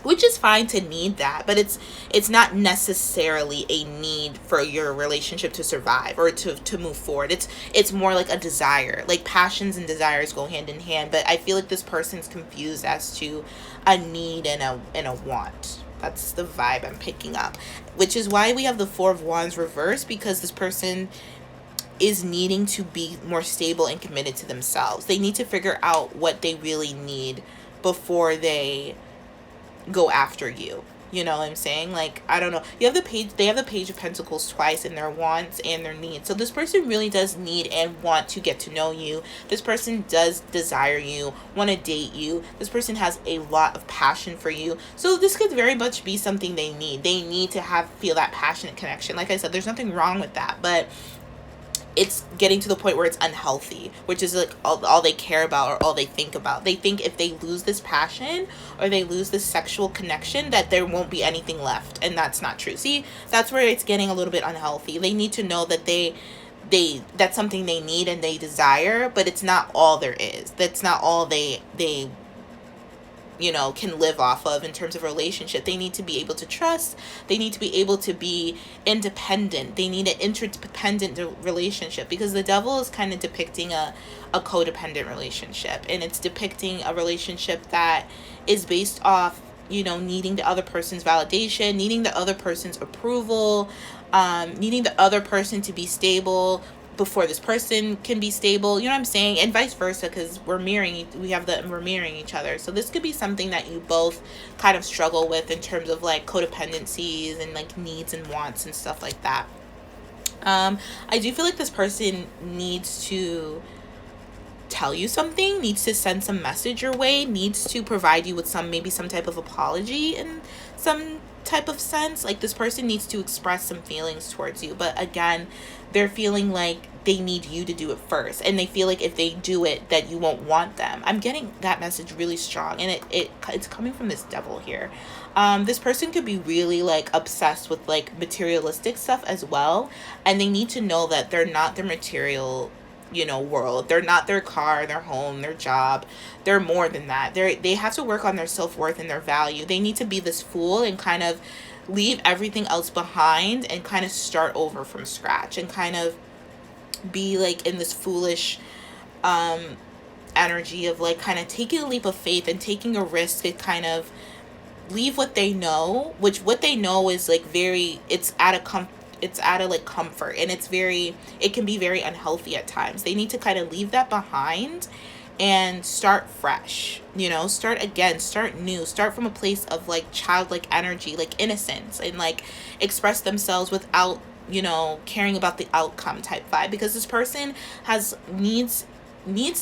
which is fine to need that, but it's not necessarily a need for your relationship to survive or to move forward. It's more like a desire. Like passions and desires go hand in hand, but I feel like this person's confused as to a need and a want. That's the vibe I'm picking up, which is why we have the Four of Wands reversed, because this person is needing to be more stable and committed to themselves. They need to figure out what they really need before they go after you. You know what I'm saying? Like, I don't know. They have the Page of Pentacles twice in their wants and their needs. So this person really does need and want to get to know you. This person does desire you, want to date you. This person has a lot of passion for you. So this could very much be something they need. They need to feel that passionate connection. Like I said, there's nothing wrong with that, but it's getting to the point where it's unhealthy, which is like all they care about or all they think about. They think if they lose this passion or they lose this sexual connection, that there won't be anything left. And that's not true. See, that's where it's getting a little bit unhealthy. They need to know that that's something they need and they desire, but it's not all there is. That's not all they can live off of in terms of relationship. They need to be able to trust. They need to be able to be independent. They need an interdependent relationship, because the Devil is kind of depicting a codependent relationship, and it's depicting a relationship that is based off you know, needing the other person's validation, needing the other person's approval, needing the other person to be stable before this person can be stable, you know what I'm saying? And vice versa, because we're mirroring each other. So this could be something that you both kind of struggle with in terms of like codependencies and like needs and wants and stuff like that. I do feel like this person needs to tell you something, needs to send some message your way, needs to provide you with maybe some type of apology in some type of sense. Like this person needs to express some feelings towards you, but again, they're feeling like they need you to do it first, and they feel like if they do it that you won't want them. I'm getting that message really strong, and it's coming from this devil here. This person could be really like obsessed with like materialistic stuff as well, and they need to know that they're not their material, you know, world. They're not their car, their home, their job. They're more than that. They have to work on their self-worth and their value. They need to be this fool and kind of leave everything else behind and kind of start over from scratch and kind of be like in this foolish energy of like kind of taking a leap of faith and taking a risk and kind of leave what they know, which what they know is like very, it's out of like comfort, and it can be very unhealthy at times. They need to kind of leave that behind and start fresh, you know, start again, start new, start from a place of like childlike energy, like innocence, and like express themselves without, you know, caring about the outcome type vibe, because this person needs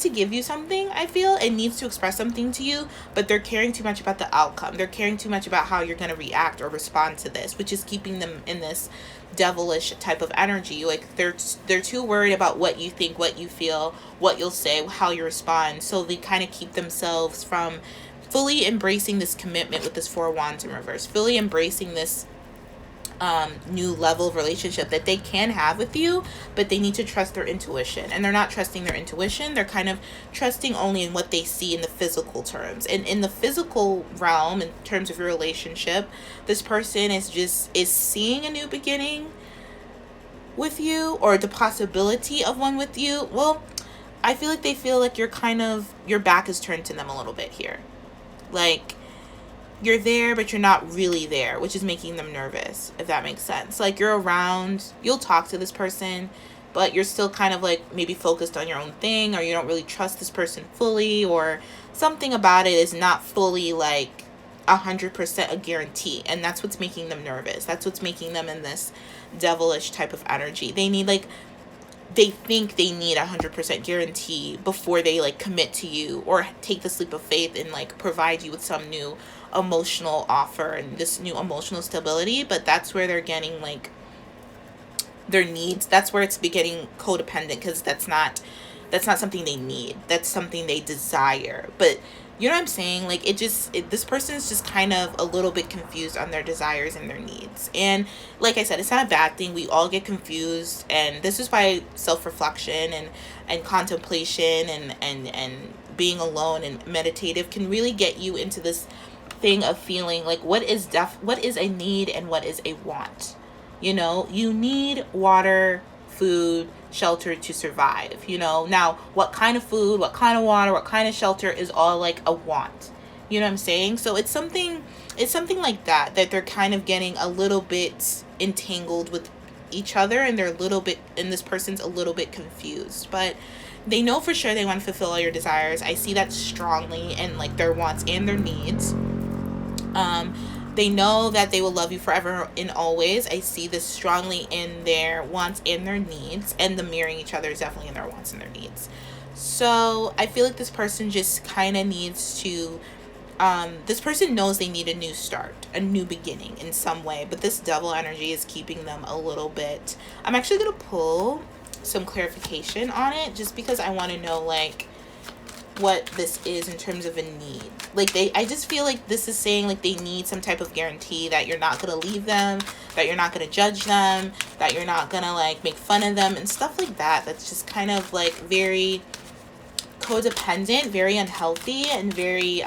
to give you something, I feel, and needs to express something to you, but they're caring too much about the outcome. They're caring too much about how you're going to react or respond to this, which is keeping them in this devilish type of energy. Like they're too worried about what you think, what you feel, what you'll say, how you respond, so they kind of keep themselves from fully embracing this commitment with this Four of Wands in reverse, fully embracing this new level of relationship that they can have with you, but they need to trust their intuition. And they're not trusting their intuition, they're kind of trusting only in what they see in the physical terms. And in the physical realm, in terms of your relationship, this person is seeing a new beginning with you, or the possibility of one with you. Well, I feel like they feel like your back is turned to them a little bit here. Like you're there, but you're not really there, which is making them nervous, if that makes sense. Like you're around, you'll talk to this person, but you're still kind of like maybe focused on your own thing, or you don't really trust this person fully, or something about it is not fully like 100% a guarantee. And that's what's making them nervous. That's what's making them in this devilish type of energy. They think they need 100% guarantee before they like commit to you or take the leap of faith and like provide you with some new emotional offer and this new emotional stability. But that's where they're getting like their needs. That's where it's getting codependent, because that's not something they need. That's something they desire. But you know what I'm saying? Like this person is just kind of a little bit confused on their desires and their needs. And like I said, it's not a bad thing. We all get confused, and this is why self-reflection and contemplation and being alone and meditative can really get you into this thing of feeling like what is a need and what is a want. You know, you need water, food, shelter to survive, you know. Now, what kind of food, what kind of water, what kind of shelter is all like a want. You know what I'm saying? So it's something like that they're kind of getting a little bit entangled with each other, and this person's a little bit confused. But they know for sure they want to fulfill all your desires. I see that strongly in like their wants and their needs. They know that they will love you forever and always. I see this strongly in their wants and their needs, and the mirroring each other is definitely in their wants and their needs. So I feel like this person just kind of needs to, this person knows they need a new start, a new beginning in some way, but this devil energy is keeping them a little bit. I'm actually going to pull some clarification on it, just because I want to know like what this is in terms of a need. Like I just feel like this is saying like they need some type of guarantee that you're not going to leave them, that you're not going to judge them, that you're not going to like make fun of them and stuff like that. That's just kind of like very codependent, very unhealthy, and very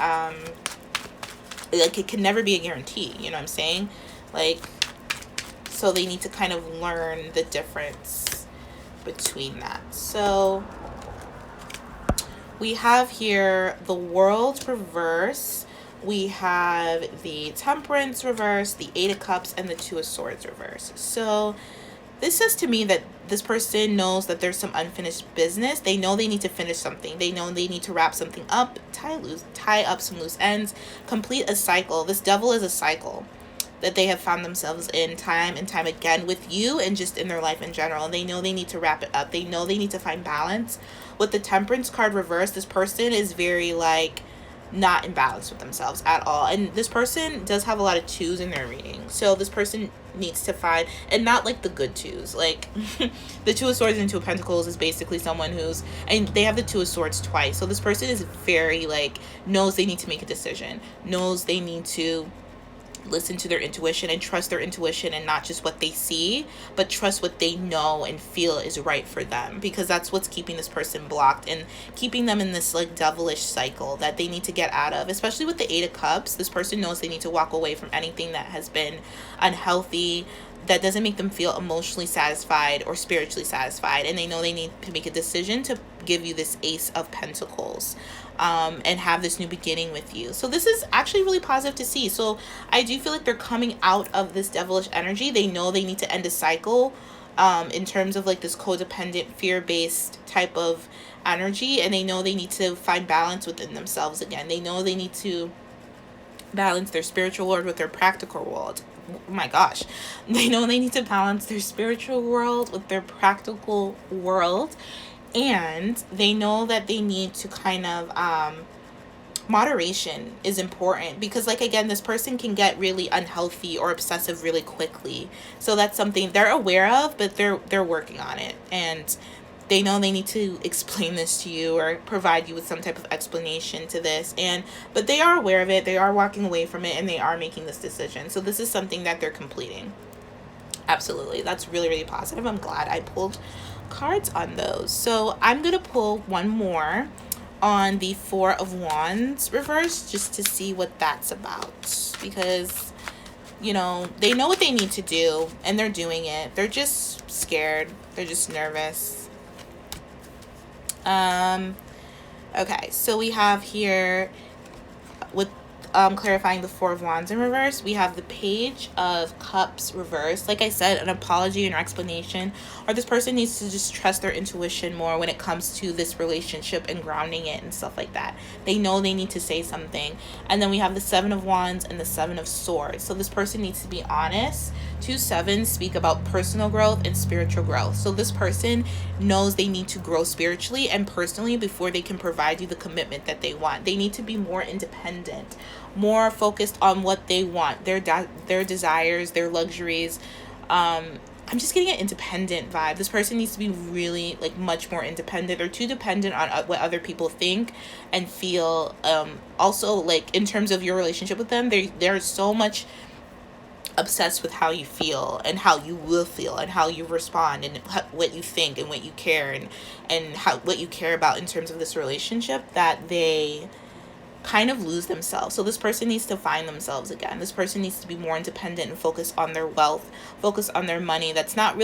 like it can never be a guarantee, you know what I'm saying? Like, so they need to kind of learn the difference between that. So we have here the World reverse, we have the Temperance reverse, the Eight of Cups, and the Two of Swords reverse. So this says to me that this person knows that there's some unfinished business. They know they need to finish something. They know they need to wrap something up, tie up some loose ends, complete a cycle. This Devil is a cycle that they have found themselves in time and time again with you and just in their life in general. And they know they need to wrap it up. They know they need to find balance. With the Temperance card reversed, this person is very like not in balance with themselves at all. And this person does have a lot of twos in their reading. So this person needs to find, and not like the good twos. Like the Two of Swords and Two of Pentacles is basically someone who's, and they have the Two of Swords twice. So this person is very like, knows they need to make a decision, knows they need to listen to their intuition and trust their intuition, and not just what they see, but trust what they know and feel is right for them, because that's what's keeping this person blocked and keeping them in this like devilish cycle that they need to get out of. Especially with the Eight of Cups, this person knows they need to walk away from anything that has been unhealthy, that doesn't make them feel emotionally satisfied or spiritually satisfied, and they know they need to make a decision to give you this Ace of Pentacles, and have this new beginning with you. So this is actually really positive to see. So I do feel like they're coming out of this devilish energy. They know they need to end a cycle, in terms of like this codependent, fear-based type of energy, and they know they need to find balance within themselves again. They know they need to balance their spiritual world with their practical world. Oh my gosh. They know they need to balance their spiritual world with their practical world. And they know that they need to kind of, moderation is important, because like again, this person can get really unhealthy or obsessive really quickly. So that's something they're aware of, but they're working on it, and they know they need to explain this to you or provide you with some type of explanation to this, but they are aware of it, they are walking away from it, and they are making this decision. So this is something that they're completing. Absolutely. That's really, really positive. I'm glad I pulled cards on those. So I'm going to pull one more on the Four of Wands reverse, just to see what that's about, because you know, they know what they need to do and they're doing it. They're just scared. They're just nervous. Okay, so we have here with clarifying the Four of Wands in reverse, we have the Page of Cups reversed. Like I said, an apology and explanation, or this person needs to just trust their intuition more when it comes to this relationship and grounding it and stuff like that. They know they need to say something. And then we have the Seven of Wands and the Seven of Swords. So this person needs to be honest. 2 sevens speak about personal growth and spiritual growth. So this person knows they need to grow spiritually and personally before they can provide you the commitment that they want. They need to be more independent, more focused on what they want, their desires, their luxuries. I'm just getting an independent vibe. This person needs to be really like much more independent. They're too dependent on what other people think and feel. Also, like in terms of your relationship with them, they're so much obsessed with how you feel and how you will feel and how you respond and what you think and what you care and what you care about in terms of this relationship, that they kind of lose themselves. So this person needs to find themselves again. This person needs to be more independent and focus on their wealth, focus on their money. That's not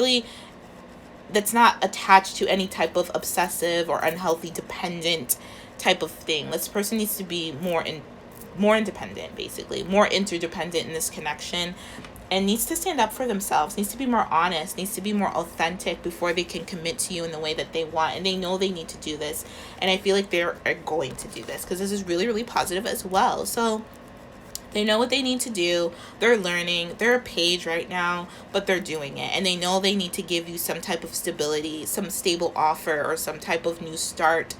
attached to any type of obsessive or unhealthy dependent type of thing. This person needs to be more independent, basically, more interdependent in this connection, and needs to stand up for themselves, needs to be more honest, needs to be more authentic before they can commit to you in the way that they want. And they know they need to do this, and I feel like they're going to do this, because this is really, really positive as well. So they know what they need to do. They're learning. They're a page right now, but they're doing it. And they know they need to give you some type of stability, some stable offer, or some type of new start.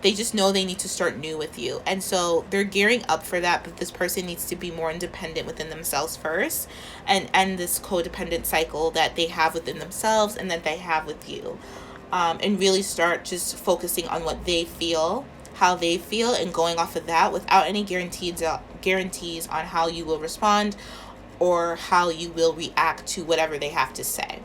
They just know they need to start new with you. And so they're gearing up for that, but this person needs to be more independent within themselves first and end this codependent cycle that they have within themselves and that they have with you. And really start just focusing on what they feel, how they feel, and going off of that without any guarantees on how you will respond or how you will react to whatever they have to say.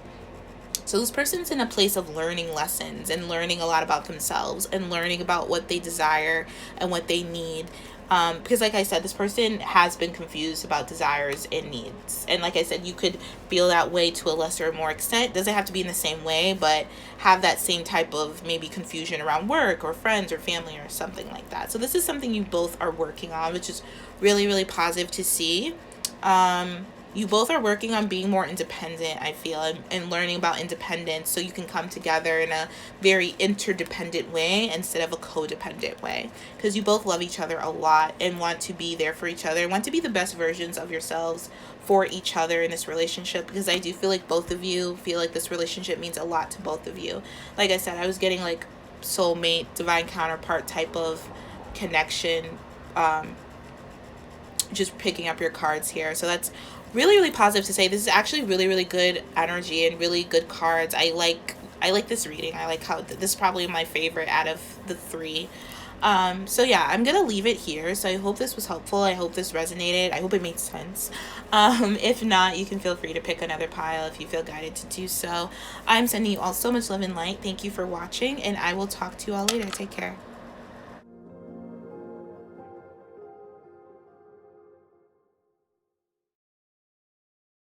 So this person's in a place of learning lessons and learning a lot about themselves and learning about what they desire and what they need. Because like I said, this person has been confused about desires and needs. And like I said, you could feel that way to a lesser or more extent. Doesn't have to be in the same way, but have that same type of maybe confusion around work or friends or family or something like that. So this is something you both are working on, which is really, really positive to see. You both are working on being more independent, I feel, and learning about independence so you can come together in a very interdependent way instead of a codependent way. Because you both love each other a lot and want to be there for each other, want to be the best versions of yourselves for each other in this relationship. Because I do feel like both of you feel like this relationship means a lot to both of you. Like I said, I was getting like soulmate, divine counterpart type of connection, just picking up your cards here. So that's really, really positive to say. This is actually really, really good energy and really good cards. I like this reading. I like how this is probably my favorite out of the three. So yeah, I'm gonna leave it here. So I hope this was helpful. I hope this resonated. I hope it made sense. If not, you can feel free to pick another pile if you feel guided to do so. I'm sending you all so much love and light. Thank you for watching, and I will talk to you all later. Take care.